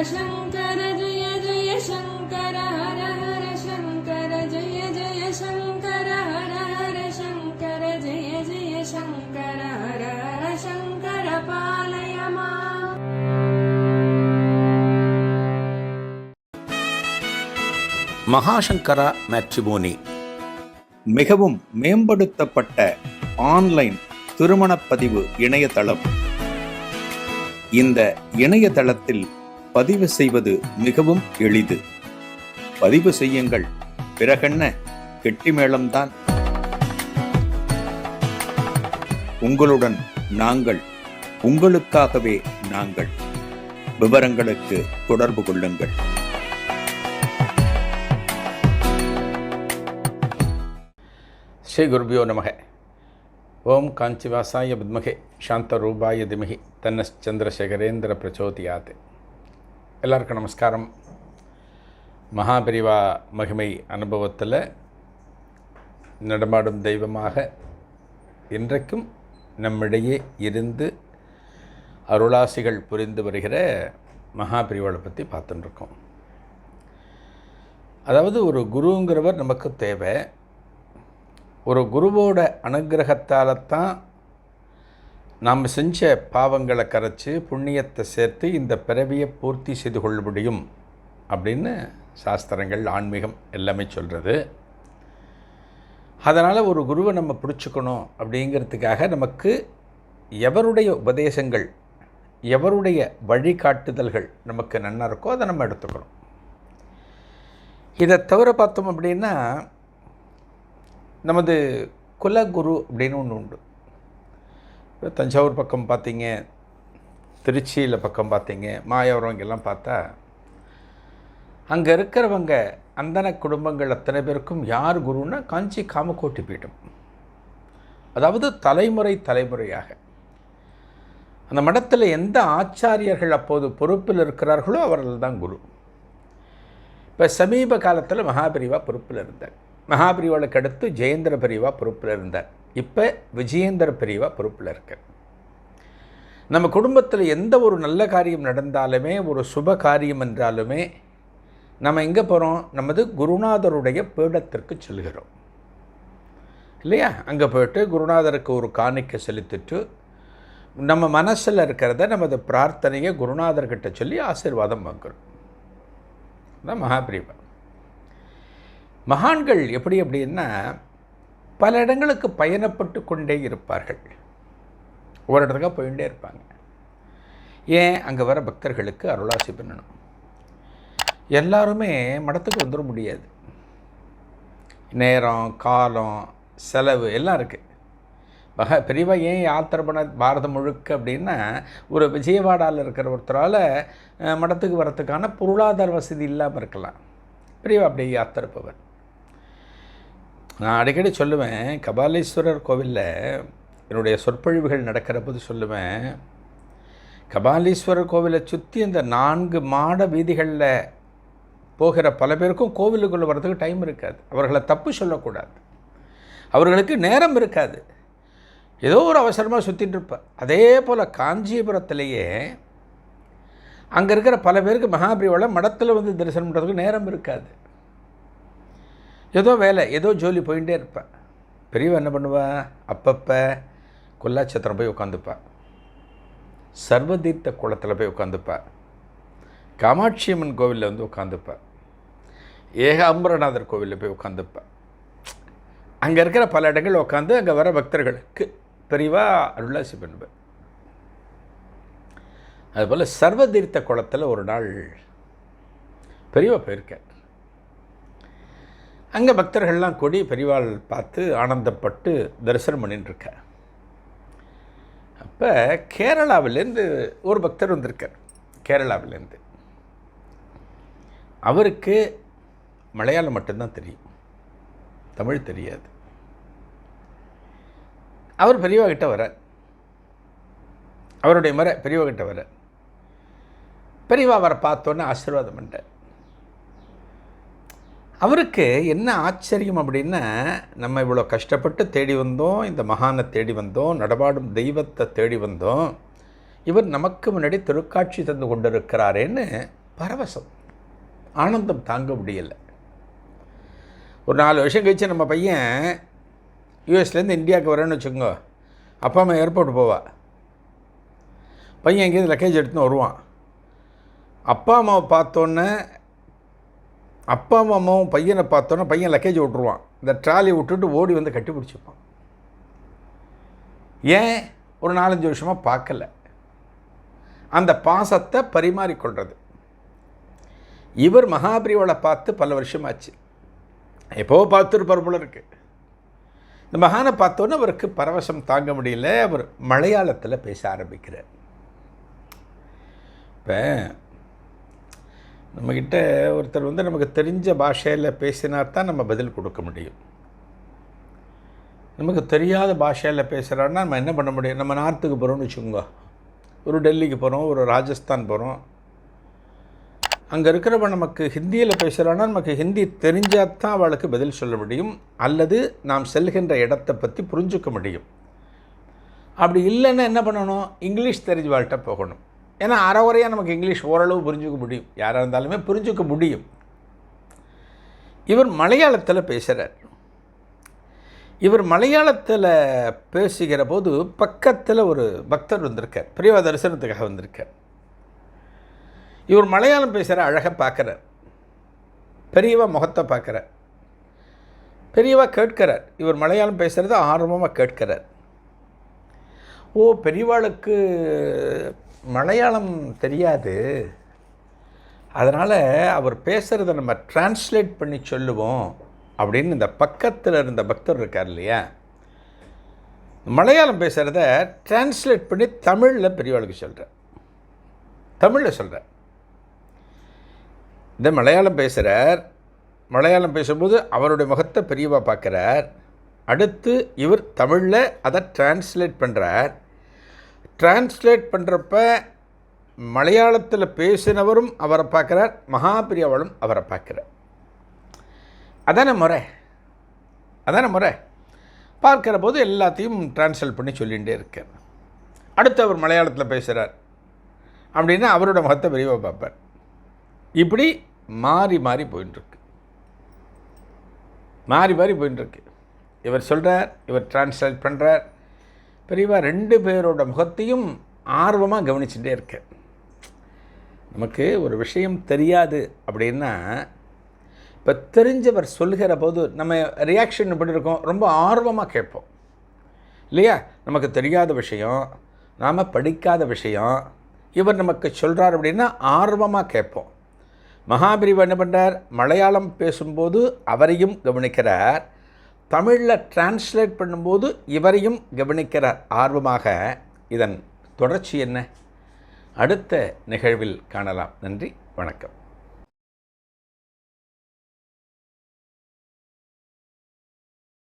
शङ्कर जय जय शङ्कर हर हर शङ्कर जय जय शङ्कर हर हर शङ्कर जय जय शङ्कर हर हर शङ्कर पालय माम्. மகாசங்கரா மேட்ரிமோனி மிகவும் மேம்படுத்தப்பட்ட ஆன்லைன் திருமணப்பதிவு இணையதளம். இந்த இணையதளத்தில் பதிவு செய்வது மிகவும் எளிது. பதிவு செய்யுங்கள், பிறகென்ன கெட்டிமேளம்தான். உங்களுடன் நாங்கள், உங்களுக்காகவே நாங்கள். விவரங்களுக்கு தொடர்பு கொள்ளுங்கள். ஸ்ரீ குருபியோ நமக. ஓம் காஞ்சிவாசாய வித்மகே சாந்தரூபாய திமகி தன்னச்சந்திரசேகரேந்திர பிரச்சோதியாத். எல்லாருக்கும் நமஸ்காரம். மகாபெரிவா மகிமை அனுபவத்தில் நடமாடும் தெய்வமாக இன்றைக்கும் நம்மிடையே இருந்து அருளாசிகள் புரிந்து வருகிற மகாபெரிவாளை பற்றி பார்த்துட்டுருக்கோம். அதாவது ஒரு குருங்கிறவர் நமக்கு தேவை. ஒரு குருவோட அனுகிரகத்தால் தான் நாம் செஞ்ச பாவங்களை கரைச்சி புண்ணியத்தை சேர்த்து இந்த பிறவியை பூர்த்தி செய்து கொள்ள முடியும் அப்படின்னு சாஸ்திரங்கள், ஆன்மீகம் எல்லாமே சொல்கிறது. அதனால் ஒரு குருவை நம்ம பிடிச்சிக்கணும் அப்படிங்கிறதுக்காக நமக்கு எவருடைய உபதேசங்கள், எவருடைய வழிகாட்டுதல்கள் நமக்கு நன்னா இருக்கோ அதை நம்ம எடுத்துக்கணும். இதை தவிர பார்த்தோம் அப்படின்னா நமது குலகுரு அப்படின்னு ஒன்று உண்டு. தஞ்சாவூர் பக்கம் பார்த்தீங்க, திருச்சியில் பக்கம் பார்த்தீங்க, மாயவரம் இங்கெல்லாம் பார்த்தா அங்கே இருக்கிறவங்க அந்தன குடும்பங்கள் அத்தனை பேருக்கும் யார் குருன்னா காஞ்சி காமகோட்டி பீடம். அதாவது தலைமுறை தலைமுறையாக அந்த மடத்தில் எந்த ஆச்சாரியர்கள் அப்போது பொறுப்பில் இருக்கிறார்களோ அவர்கள் தான் குரு. இப்போ சமீப காலத்தில் மகாபெரிவா பொறுப்பில் இருந்தார். மகாபெரிவாளுக்கு அடுத்து ஜெயேந்திர பெரியவா பொறுப்பில் இருந்தார். இப்போ விஜயேந்திர பெரியவா பொறுப்பில் இருக்கார். நம்ம குடும்பத்தில் எந்த ஒரு நல்ல காரியம் நடந்தாலுமே, ஒரு சுப காரியம் என்றாலுமே நம்ம எங்கே போகிறோம்? நமது குருநாதருடைய பீடத்திற்கு செல்கிறோம் இல்லையா? அங்கே போய்ட்டு குருநாதருக்கு ஒரு காணிக்கை செலுத்திட்டு நம்ம மனசில் இருக்கிறத, நமது பிரார்த்தனையை குருநாதர்கிட்ட சொல்லி ஆசீர்வாதம் வாங்குறோம். அதான் மகாபெரிவா. மகான்கள் எப்படி அப்படின்னா பல இடங்களுக்கு பயணப்பட்டு கொண்டே இருப்பார்கள். ஒரு இடத்துக்காக போயிட்டே இருப்பாங்க. ஏன்? அங்கே வர பக்தர்களுக்கு அருளாசி பண்ணணும். எல்லாருமே மடத்துக்கு வந்துட முடியாது. நேரம், காலம், செலவு எல்லாம் இருக்குது. பெரியவா ஏன் யாத்திரை பண்ண பாரதம் முழுக்க அப்படின்னா, ஒரு விஜயவாடாவில் இருக்கிற ஒருத்தரால் மடத்துக்கு வரத்துக்கான பொருளாதார வசதி இல்லாமல் இருக்கலாம். பெரியவா அப்படியே யாத்திரை போவார். நான் அடிக்கடி சொல்லுவேன், கபாலீஸ்வரர் கோவிலில் என்னுடைய சொற்பொழிவுகள் நடக்கிற போது சொல்லுவேன், கபாலீஸ்வரர் கோவிலை சுற்றி இந்த 4 மாட வீதிகளில் போகிற பல பேருக்கும் கோவிலுக்குள்ளே வர்றதுக்கு டைம் இருக்காது. அவர்களை தப்பு சொல்லக்கூடாது. அவர்களுக்கு நேரம் இருக்காது. ஏதோ ஒரு அவசரமாக சுற்றிட்டு இருப்பார். அதே போல் காஞ்சிபுரத்திலேயே அங்கே இருக்கிற பல பேருக்கு மகாபெரிவாளை மடத்தில் வந்து தரிசனம் பண்ணுறதுக்கு நேரம் இருக்காது. ஏதோ வேலை, ஏதோ ஜோலி போயிட்டே இருப்பேன். பெரியவா என்ன பண்ணுவா? அப்பப்போ கொல்லாச்சத்திரம் போய் உட்காந்துப்பா, சர்வதீர்த்த குளத்தில் போய் உட்காந்துப்பா, காமாட்சி அம்மன் கோவிலில் வந்து உட்காந்துப்பா, ஏகாம்பரநாதர் கோவிலில் போய் உட்காந்துப்பா. அங்கே இருக்கிற பல இடங்கள் உட்காந்து அங்கே வர பக்தர்களுக்கு பெரியவா அருளாசி பண்ணுவேன். அதுபோல் சர்வதீர்த்த குளத்தில் ஒரு நாள் பெரியவா போயிருக்கார். அங்கே பக்தர்கள்லாம் கூடி பெரியவாள் பார்த்து ஆனந்தப்பட்டு தரிசனம் பண்ணிட்டுருக்க. அப்போ கேரளாவிலேருந்து ஒரு பக்தர் வந்திருக்கார். கேரளாவிலேருந்து அவருக்கு மலையாளம் மட்டும்தான் தெரியும், தமிழ் தெரியாது. அவர் பெரியவா கிட்ட வர, அவருடைய முறை பெரியவா கிட்ட வர, பெரியவா அவரை பார்த்தோன்னே ஆசீர்வாதம் பண்ணிட்டார். அவருக்கு என்ன ஆச்சரியம் அப்படின்னா, நம்ம இவ்வளோ கஷ்டப்பட்டு தேடி வந்தோம், இந்த மகானை தேடி வந்தோம், நடமாடும் தெய்வத்தை தேடி வந்தோம், இவர் நமக்கு முன்னாடி திருக்காட்சி தந்து கொண்டிருக்கிறாரேன்னு பரவசம், ஆனந்தம் தாங்க முடியலை. ஒரு 4 வருஷம் கழிச்சு நம்ம பையன் யூஎஸ்லேருந்து இந்தியாவுக்கு வரேன்னு வச்சுக்கோங்க. அப்பா அம்மா ஏர்போர்ட் போவா, பையன் எங்கேயிருந்து லக்கேஜ் எடுத்துன்னு வருவான். அப்பா அம்மாவை பார்த்தோன்னே, அப்பா அம்மாவும் பையனை பார்த்தோன்னே பையன் லக்கேஜ் விட்டுருவான். இந்த ட்ராலியை விட்டுட்டு ஓடி வந்து கட்டி பிடிச்சிப்பான். ஏன்? ஒரு 4-5 வருஷமாக பார்க்கல. அந்த பாசத்தை பரிமாறிக்கொள்வது. இவர் மகாபிரிவாளை பார்த்து பல வருஷமாச்சு, எப்போவோ பார்த்துருப்பார் போல இருக்கு. இந்த மகானை பார்த்தோன்னே அவருக்கு பரவசம் தாங்க முடியல. அவர் மலையாளத்தில் பேச ஆரம்பிக்கிறார். இப்போ நம்மக்கிட்ட ஒருத்தர் வந்து நமக்கு தெரிஞ்ச பாஷையில் பேசினா தான் நம்ம பதில் கொடுக்க முடியும். நமக்கு தெரியாத பாஷையில் பேசுகிறான்னா நம்ம என்ன பண்ண முடியும்? நம்ம நார்த்துக்கு போகிறோம்னு வச்சுக்கோங்க, ஒரு டெல்லிக்கு போகிறோம், ஒரு ராஜஸ்தான் போகிறோம். அங்கே இருக்கிறவன் நமக்கு ஹிந்தியில் பேசுகிறான்னா நமக்கு ஹிந்தி தெரிஞ்சால் தான் அவளுக்கு பதில் சொல்ல முடியும், அல்லது நாம் செல்கின்ற இடத்தை பற்றி புரிஞ்சுக்க முடியும். அப்படி இல்லைன்னா என்ன பண்ணணும்? இங்கிலீஷ் தெரிஞ்சவாள்கிட்ட போகணும். ஏன்னா அறகுறையாக நமக்கு இங்கிலீஷ் ஓரளவு புரிஞ்சுக்க முடியும், யாராக இருந்தாலுமே புரிஞ்சுக்க முடியும். இவர் மலையாளத்தில் பேசுகிறார். இவர் மலையாளத்தில் பேசுகிற போது பக்கத்தில் ஒரு பக்தர் வந்திருக்கார், பெரியவா தரிசனத்துக்காக வந்திருக்கார். இவர் மலையாளம் பேசுகிற அழகாக பார்க்குறார். பெரியவா முகத்தை பார்க்குறார். பெரியவா கேட்கிறார். இவர் மலையாளம் பேசுகிறத ஆர்வமாக கேட்கிறார். ஓ, பெரியவாளுக்கு மலையாளம் தெரியாது, அதனால் அவர் பேசுகிறத நம்ம டிரான்ஸ்லேட் பண்ணி சொல்லுவோம் அப்படின்னு இந்த பக்கத்தில் இருந்த பக்தர் இருக்கார் இல்லையா, மலையாளம் பேசுகிறத டிரான்ஸ்லேட் பண்ணி தமிழில் பெரியவாளுக்கு சொல்கிறார். தமிழில் சொல்கிறார். இந்த மலையாளம் பேசுகிறார். மலையாளம் பேசும்போது அவருடைய முகத்தை பெரியவா பார்க்குறார். அடுத்து இவர் தமிழில் அதை டிரான்ஸ்லேட் பண்ணுறார். டிரான்ஸ்லேட் பண்ணுறப்ப மலையாளத்தில் பேசினவரும் அவரை பார்க்குறார், மகாபிரியாவளும் அவரை பார்க்குறார். அதான முறை. பார்க்குற போது எல்லாத்தையும் டிரான்ஸ்லேட் பண்ணி சொல்லிகிட்டே இருக்கார். அடுத்து அவர் மலையாளத்தில் பேசுகிறார் அப்படின்னா அவரோட முகத்தை பெரியவா பார்ப்பார். இப்படி மாறி மாறி போயின்ட்டுருக்கு. இவர் சொல்கிறார், இவர் டிரான்ஸ்லேட் பண்ணுறார். பெரியவா 2 பேரோட முகத்தையும் ஆர்வமாக கவனிச்சுட்டே இருக்க. நமக்கு ஒரு விஷயம் தெரியாது அப்படின்னா, இப்போ தெரிஞ்சவர் சொல்கிற போது நம்ம ரியாக்ஷன் எப்படி இருக்கும்? ரொம்ப ஆர்வமாக கேட்போம் இல்லையா? நமக்கு தெரியாத விஷயம், நாம் படிக்காத விஷயம், இவர் நமக்கு சொல்கிறார் அப்படின்னா ஆர்வமாக கேட்போம். மகாபிரிவா என்ன பண்ணுறார்? மலையாளம் பேசும்போது அவரையும் கவனிக்கிறார், தமிழில் டிரான்ஸ்லேட் பண்ணும்போது இவரையும் கவனிக்கிறார் ஆர்வமாக. இதன் தொடர்ச்சி என்ன? அடுத்த நிகழ்வில் காணலாம். நன்றி, வணக்கம்.